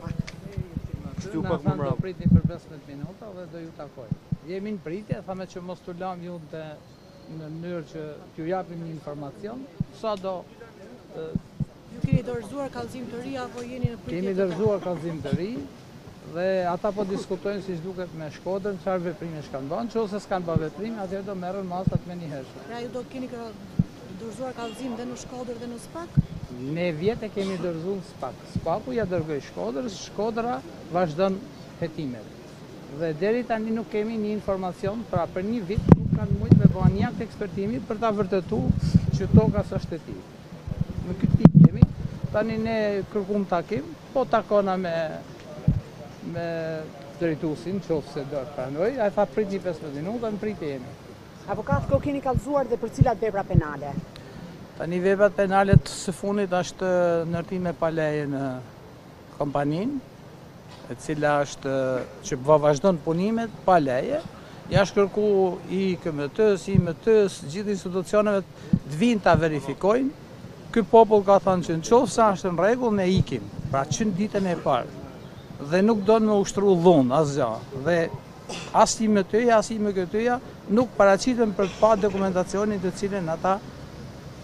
pak. Kështu pak më mbrapa. Do pritni për 15 minuta dhe do ju takoj. Jemi në pritje, thamë që mos t'u lam ju në mënyrë që t'ju japim një informacion, sado Ju keni dorëzuar kallëzim të ri apo jeni në pritje? kemi dorëzuar kallëzim të ri dhe ata po diskutojnë si duket me Shkodrën, çfarë veprime s'kan bën, nëse s'kan bërë veprime, atëherë do merren masat me njëherë. Pra ju do keni dorëzuar kallëzim dhe në Shkodër dhe në Spak? Ne vjetë kemi dorëzuar Spak. Spaku ja dërgoi Shkodrës, Shkodra vazhdon hetimet. Dhe deri tani nuk kemi një informacion, pra për një vit nuk kanë mujtë me bënë një akt ekspertimi për ta vërtetuar që toka është shtetit. Në këtë pikë jemi, tani ne kërkuam takim, po takona me drejtuesin, nëse do të pranoj, ai tha pritni 15 minuta, në pritje jemi. Avokat, ko keni kallëzuar dhe për cilat vepra penale? Tani veprat penale së fundit është ndërtim me paleje në kompaninë, e cila është që vazhdon punimet pa leje. Ja është kërku i KMT-s, i MT-s, gjithë institucioneve të vinë ta verifikojnë. Ky popull ka thënë që nëse është në rregull ne ikim, pra që në ditën e parë. Dhe nuk do në me ushtru dhunë asgjë. Dhe as i MT-ja, as i MKT-ja nuk paraqiten për pa dokumentacionin të cilën ata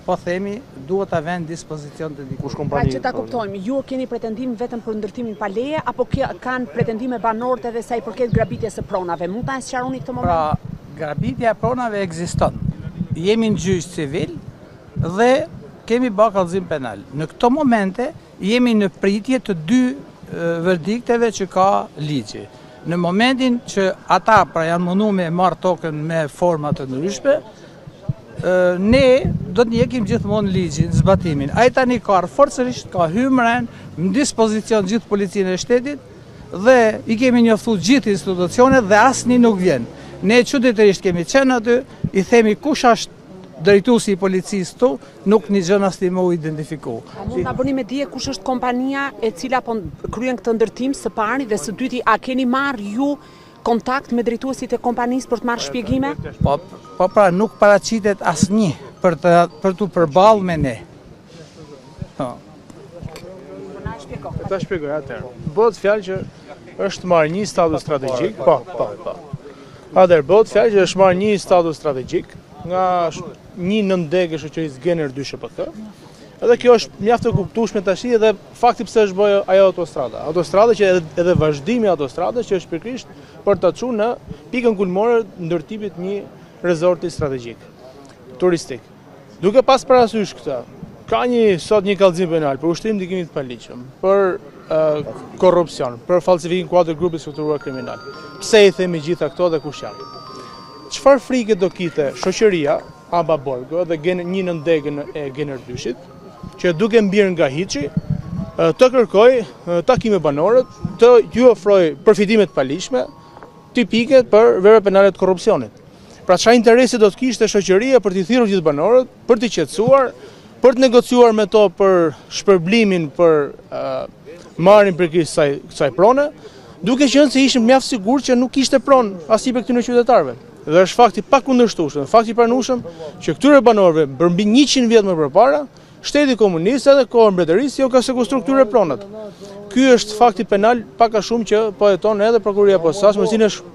po themi duhet ta vënë dispozicion të dikush. Pra që ta kuptojmë, ju keni pretendim vetëm për ndërtimin pa leje apo kanë pretendime banorët edhe sa i përket grabitjes së pronave? Mund ta sqaroni këtë moment? Pra, grabitja e pronave ekziston. Jemi në gjyq civil dhe kemi bërë kallëzim penal. Në këto momente jemi në pritje të dy verdikteve që ka ligji. Në momentin që ata pra janë mundu me marrë tokën me forma të ndryshme, ne do të njekim gjithmonë ligjin, zbatimin. Ai tani ka forcërisht ka hyrën në dispozicion gjithë policinë e shtetit dhe i kemi njoftuar gjithë institucionet dhe asnjë nuk vjen. Ne çuditërisht kemi qenë aty, i themi kush është drejtuesi i policisë këtu, nuk një gjë as ti më u identifiku. A mund ta bëni me dije kush është kompania e cila po kryen këtë ndërtim së pari dhe së dyti, a keni marrë ju kontakt me drejtuesit e kompanisë për të marrë shpjegime? Po pra nuk paraqitet asnjë për të përballë me ne. Ta shpjegoj atëherë. Bëhet fjalë që është marrë një status strategjik, po. Atëherë bëhet fjalë që është marrë një status strategjik nga një nëndege shoqërisë Gener 2 SHPK. Edhe kjo është mjaft e kuptueshme tash edhe fakti pse është bërë ajo autostrada. Autostrada që edhe vazhdimi i autostradës që është pikërisht për ta çuar në pikën kulmore ndërtimit një rezorti strategjik turistik. Duke pas parasysh këtë, ka sot një kallëzim penal për ushtrim ndikimit të paligjshëm, për korrupsion, për falsifikim kuadër grupit strukturuar kriminal. Pse i themi gjitha këto dhe kush janë? Çfarë frike do kite shoqëria Aba Borgo dhe një nëndegën e Gener 2-shit, që duke mbirë nga hiçi, të kërkoj takime banorët, të ju ofroj përfitimet paligjshme, tipike për vepra penale të korrupsionit. Pra çfarë interesi do të kishte shoqëria për t'i thirrur gjithë banorët, për t'i qetësuar, për të negociuar me to për shpërblimin për marrjen për kësaj prone, duke qenë se ishim mjaft sigurt që nuk kishte pronë asnjë për këtyre qytetarëve. Dhe është fakti pa kundërshtueshëm, fakti pranueshëm që këtyre banorëve për mbi 100 vjet më përpara, shteti komunist edhe koha mbretërisë jo ka sekustruar këtyre pronat. Ky është fakti penal pak a shumë që po heton edhe prokuroria e posaçme, si është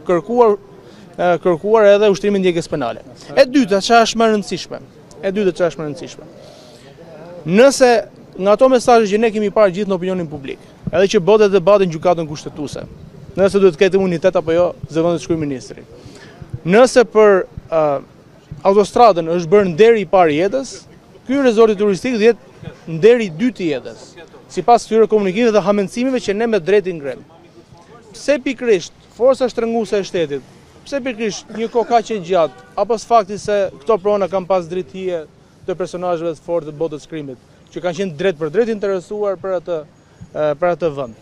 kërkuar edhe ushtrimi ndjekjes penale. E dyta, çfarë është më e rëndësishme? Nëse nga ato mesazhe që ne kemi parë gjithë në opinionin publik, edhe që bëhet debati në gjykatën kushtetuese, nëse duhet të ketë imunitet apo jo zëvendës të kryeministri. Nëse për autostradën është bërë nderi i parë i jetës, ky rezorti turistik do jetë nderi i dytë i jetës, sipas këtyre komunikimeve dhe hamendësimeve që ne me drejtë ngrem. Pse pikërisht forca shtrënguese e shtetit, pse pikërisht një kohë kaq e gjatë, apo fakti se këto prona kanë pas drejtëhije të personazheve të fortë të botës krimit, që kanë qenë drejt për drejt interesuar për atë vend.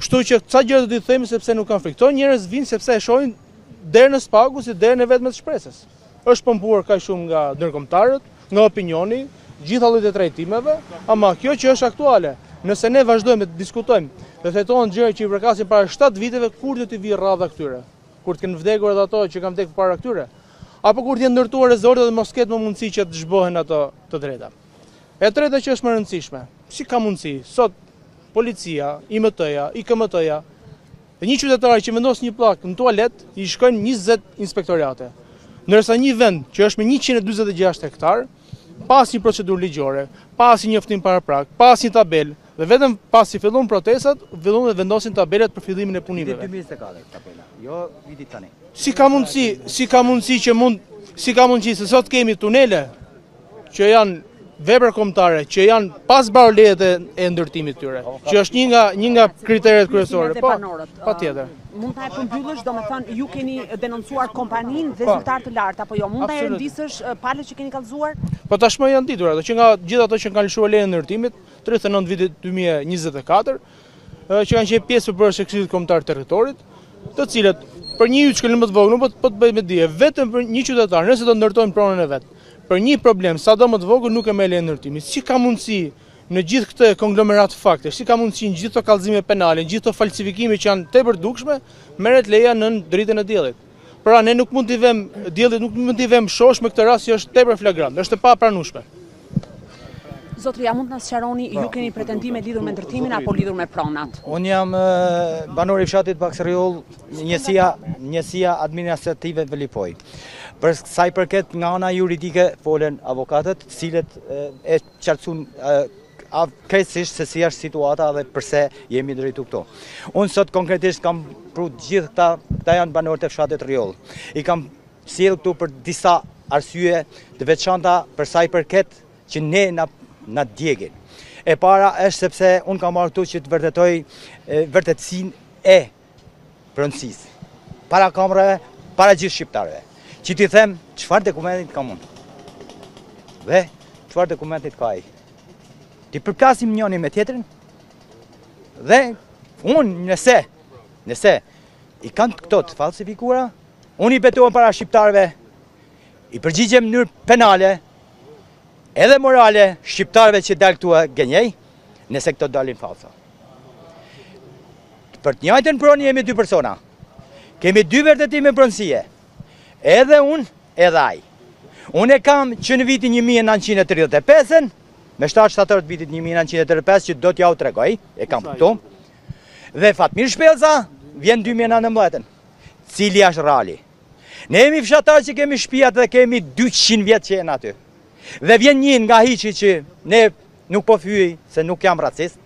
Kështu që ca gjëra do t'i themi sepse nuk kanë frikë. Këto njerëz vinë sepse e shohin derën e Spaku si derën e vetme të shpresës. Është pompuar kaq shumë nga ndërkombëtarët, nga opinioni, gjitha llojet e trajtimeve, ama kjo që është aktuale. Nëse ne vazhdojmë të diskutojmë dhe thetohen gjëra që i përkasin para 7 viteve, kur do t'i vijë rradha këtyre? Kur të kenë vdekur edhe ato që kanë vdekur para këtyre? Apo kur të jenë ndërtuar rezortet dhe mos ketë më mundësi që të zhbohen ato të drejta? E treta që është më e rëndësishme, si ka mundësi sot policia, IMT-ja, IKMT-ja, dhe një qytetar që vendos një pllak në tualet, i shkojnë 20 inspektorate. Ndërsa një vend që është me 146 hektar, pas një procedurë ligjore, pas një njoftim paraprak, pas një tabel, dhe vetëm pasi fillon protestat, fillon dhe vendosin tabelet për fillimin e punimeve. Viti 2024 tabela, jo viti tani. Si ka mundësi se sot kemi tunele që janë vepra kombëtare, që janë pas barolejet e ndërtimit tyre, që është një nga kriteret kryesore. Po, patjetër. Mund ta e përmbyllësh, domethënë ju keni denoncuar kompaninë dhe zyrtar të lartë apo jo? Mund ta rendisësh palët që keni kallëzuar? Po tashmë janë ditur ato që nga gjithë ato që kanë lëshuar lejen e ndërtimit 39 vitit 2024, që kanë qenë pjesë përbërëse e Këshillit Kombëtar të Territorit, të cilët për një yç më të vogël, po të bëjmë me dije, vetëm për një qytetar, nëse do ndërtojnë pronën e vet, për një problem sado më të vogël nuk e merr lejen e ndërtimit. Si ka mundësi në gjithë këtë konglomerat fakte, si ka mundësi në gjithë të kallëzime penale, në gjithë të falsifikime që janë tepër dukshme, merret leja në dritën e diellit. Pra ne nuk mund t'i vëmë diellit, nuk mund t'i vëmë shosh me këtë rast që është tepër flagrant, është e papranueshme. Zotri, a mund të na sqaroni, ju keni pretendime lidhur me ndërtimin apo lidhur me pronat? Unë jam banor i fshatit Baksëriol, njësia administrative Velipoj. Për sa i përket nga ana juridike folen avokatët, cilët e qartësun krejtësisht se si është situata dhe përse jemi drejtu këto. Unë sot konkretisht kam pru gjithë këta janë banorët e fshatit Riol. I kam sjell këtu për disa arsye të veçanta për sa i përket që ne na djegin. E para është sepse unë kam marrë këtu që të vërtetoj vërtetësinë e pronësisë. Para kamerave, para gjithë shqiptarëve. Që t'i them çfarë dokumentit kam unë. Dhe çfarë dokumentit ka ai. Ti përplasim njëri me tjetrin. Dhe unë nëse i kanë këto të falsifikuara, unë i betohem para shqiptarëve, i përgjigjem në mënyrë penale, edhe morale shqiptarëve që dalë këtu gënjej, nëse këto dalin falsa. Për të njëjtën pronë jemi dy persona. Kemi dy vërtetime pronësie. Edhe unë, edhe ai. Unë e kam që në vitin 1935, me 7 vitit 1935 që do t'ja u tregoj, e kam këtu. Dhe Fatmir Shpellza vjen 2019, cili është reali. Ne jemi fshatarë që kemi shtëpiat dhe kemi 200 vjetë që jenë aty. Dhe vjen një nga hiqi që ne nuk po fyej se nuk jam racist,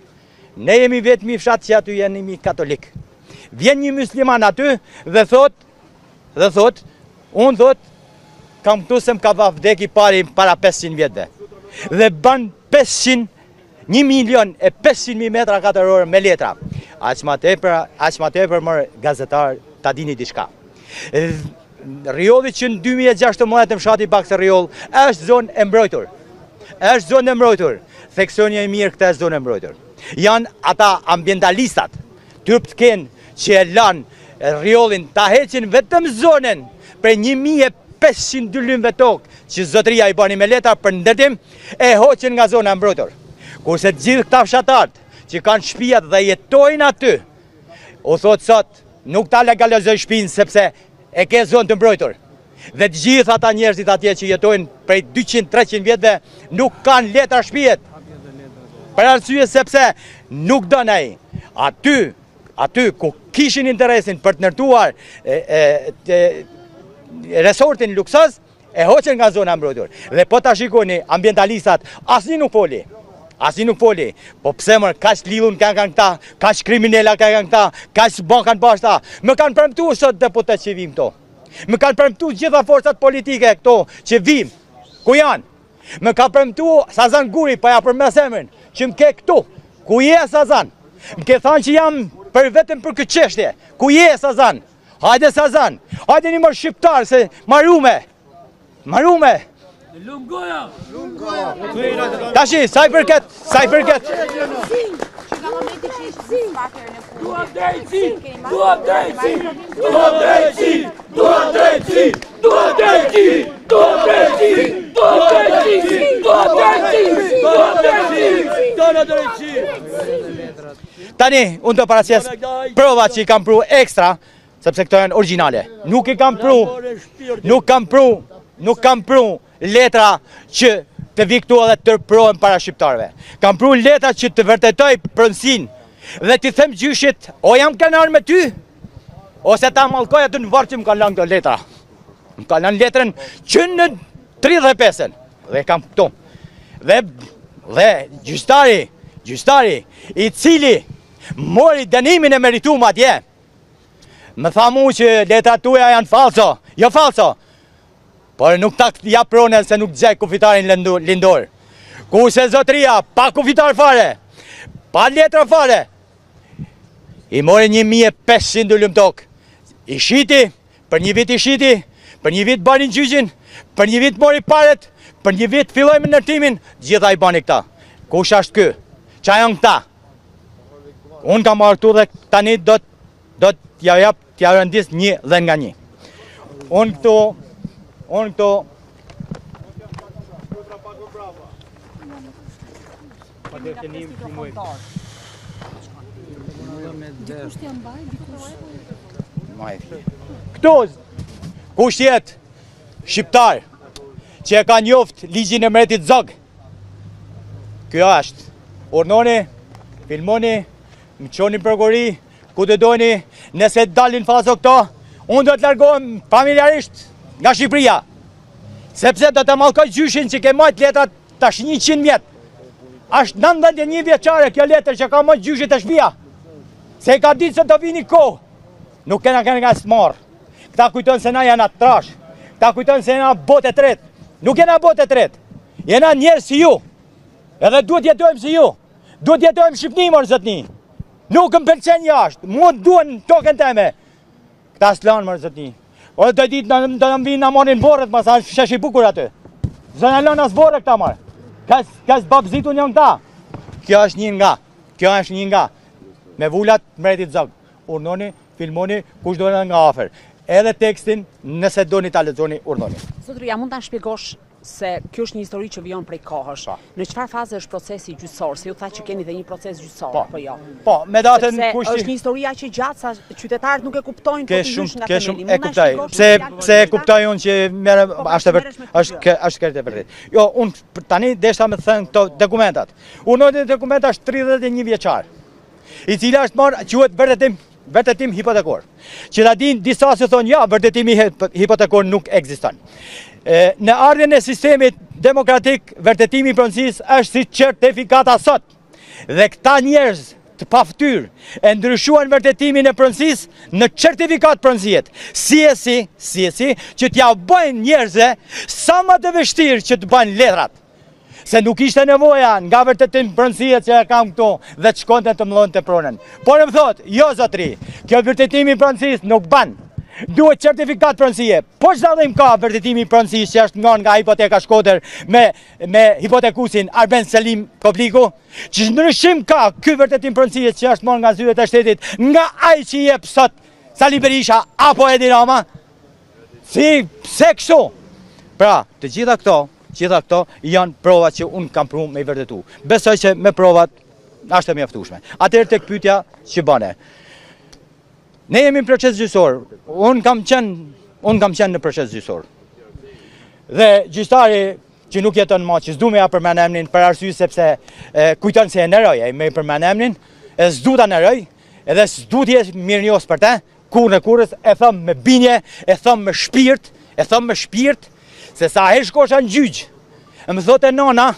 ne jemi vetëmi fshat që aty jemi katolik. Vjen një musliman aty dhe thot, unë thot, kam këtu se m'ka va vdeki para 500 vjetëve. Dhe ban 1.500.000 metra katëror me letra. Aq ma tepër mërë gazetar ta dini diçka. Rioli që në 2016 në fshati Baksë Riol është zonë e mbrojtur. Është zonë e mbrojtur. Theksonja e mirë këta është zonë e mbrojtur. Janë ata ambientalistat, tyrp të kenë që e lanë Riolin ta heqin vetëm zonën për 1.500 dylymve tokë që zotëria i bani me letra për ndërtim e hoqen nga zona e mbrojtur. Kurse gjithë këta fshatarët që kanë shtëpiat dhe jetojnë aty, u thotë sot nuk ta legalizoj shtëpinë sepse e ke zonë të mbrojtur. Dhe të gjithë ata njerëzit atje që jetojnë prej 200-300 vjetëve nuk kanë letra shtëpijet. Për arsye sepse nuk don ai. Aty ku kishin interesin për të ndërtuar resortin luksoz, e hoqen nga zona mbrojtur. Dhe po ta shikoni ambientalistat, asnjë nuk foli. Po pse mërë, kaq lidhun kanë këta, kaq kriminella kanë këta, kaq bankan bashta. Më kanë premtuar sot deputet që vim këto. Më kanë premtuar gjitha forcat politike këto që vim. Ku janë? Më ka premtuar Sazan Guri, pa ja përmes emrin, që më ke këtu. Ku je Sazan? Më ke thënë që jam vetëm për këtë çështje. Ku je Sazan? Hajde Sazan. Hajde një mërë shqiptar se marume. Tashi, sa i përket. Tani, unë të paraqes prova që i kam pru ekstra, sepse këto janë originale. Nuk kam pru letra që të vi këtu edhe të tërprohen para shqiptarëve. Kam pru letra që të vërtetoj pronësinë dhe ti them gjyshit, o jam kanar me ty, ose ta mallkoj aty në varr që më kanë lënë këto letra. Më kanë lënë letrën që në 35-ën dhe kam këtu. Dhe gjyqtari i cili mori dënimin e merituar atje, më tha mu që letrat tuaja janë falso, jo falso, por nuk ta jap pronën se nuk gjej kufitarin lindor. Kurse zotria, pa kufitar fare, pa letra fare, i mori 1500 ulëm tokë. I shiti, për një vit i shiti, për një vit bani gjyqin, për një vit mori paret, për një vit filloj me ndërtimin, gjitha i bani këta. Kush është ky? Qa janë këta? Unë kam marrë këtu dhe tani do t'ja rëndis një dhe nga një. Unë këtu... Këtu, kush jetë shqiptar që e ka njoft ligjin e mretit zog, kjo është, urnoni, filmoni, më qoni përgori, ku të dojni, nëse dalin faso këto, unë do të largohem familjarisht nga Shqipëria, sepse do të mallkoj gjyshin që ke majt letrat tash 100 vjet. Ashtë 91 vjeqare kjo letër që ka majt gjyshit të shpia, se ka ditë se do vini kohë, nuk kena nga smarë. Këta kujton se na jena trash, këta kujton se jena botë e tretë, nuk jena botë e tretë, jena njerë si ju, edhe duhet jetojmë si ju, duhet jetojmë shqipnimor zotni, nuk më pëlqen jashtë, mua duen tokën teme, këta s'lanë mërë zotni, o të ditë do në vinë në morin borët, ma sa shesh i bukur aty, zënë alon as borë këta marë, kas babzitu një këta, kjo është një nga, me vullat mretit zog, urnoni, filmoni, kush dojnë nga afer. Edhe tekstin, nëse doni ta lexoni, urdhoni. Zotëria, mund ta shpjegosh se kjo është një histori që vijon prej kohësh. Në çfarë faze është procesi gjyqësor? Se ju tha që keni dhe një proces gjyqësor, apo jo? Po, me datën kushti. Është një histori aq e gjatë sa qytetarët nuk e kuptojnë, po ti hysh nga themeli. E kuptoj. Pse e kuptoj unë që është këtë e vërtet. Jo, unë tani desha me të thënë këto dokumentat. Unë dokumenta është 31 vjeçar, i cila është marrë quhet vërtetim hipotekor. Që ta din disa se thonë ja, vërtetimi hipotekor nuk ekziston. Në ardhjen e sistemit demokratik, vërtetimi i pronësisë është si certifikata sot. Dhe këta njerëz të paftyrë e ndryshuan vërtetimin e pronësisë në certifikat pronësie. Si që t'ja bëjnë njerëzve sa më të vështirë që të bëjnë letrat. Se nuk ishte nevoja nga vërtetim pronësie që e kam këtu dhe të shkonte të mëllon të pronën. Por e më thotë, jo zotri, kjo vërtetimi pronësisë nuk ban. Duhet certifikat pronësie. Po çdo dallim ka vërtetimi pronësisë që është nga hipoteka Shkodër me hipotekusin Arben Selim Kopliku, që ndryshim ka ky vërtetim pronësie që është nga zyret e shtetit, nga ai që jep sot Sali Berisha apo Edi Rama. Pse kështu? Pra, të gjitha këto janë provat që unë kam pru me i vërtetu. Besoj që me provat është e mjaftueshme. Atëherë tek pyetja që bane. Ne jemi në proces gjyqësor. Unë kam qenë në proces gjyqësor. Dhe gjyqtari që nuk jeton më, që s'du me ja përmend emrin për arsye sepse kujton se e nëroj, ai me përmend emrin, e s'du ta nëroj, edhe s'du të jesh mirënjohës për te, kurrës e them me binje, e them me shpirt, se sa e shkosha në gjyq, e më thote nona,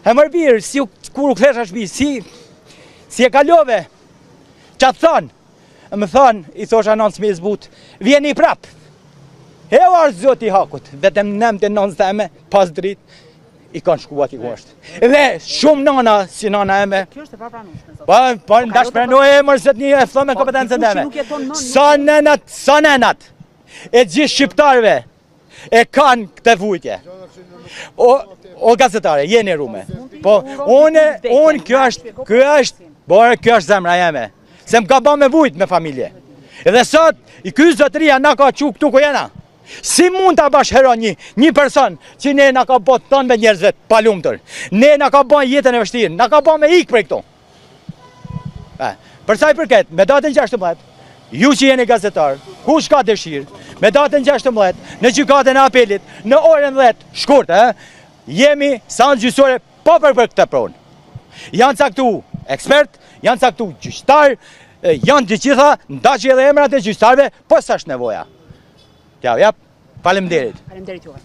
e mërë birë, si kur u kthesha shpi, si e kalove, që atë thonë, e më thonë, i thosha nonë s'mi zbut, vjeni prap, e o arë zoti hakut, vetëm nëmë të nonë zëme, pas drit, i kanë shkuat i kuashtë. Dhe shumë nona, si nona eme, Kjo është e papranueshme. po ndash pranoj e mërë zët një e thome kompetencën deme. Sa nenat, e gjithë shqiptarve, e kanë këtë vujtje. O gazetare, jeni rume. Po, unë kjo është zemra jeme. Se më ka ba me vujt me familje. Edhe sot, i ky zotëria na ka qu këtu ku jena. Si mund ta bash heron një person që ne na ka bë tonë me njerëzve pa lumtur. Ne na ka bë jetën e vështirë, na ka bë me ik prej këtu. Për sa i përket, me datën 16, ju që jeni gazetar, kush ka dëshirë, me datën 16, në gjykatën e apelit, në orën 10, shkurt, jemi sanë gjyqësore pa për këtë pronë. Janë caktu ekspert, janë caktu gjyqtar, janë të gjitha, ndaqi edhe emrat e gjyqtarëve, po sa është nevoja. T'ja jap, faleminderit. Faleminderit juve.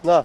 Na.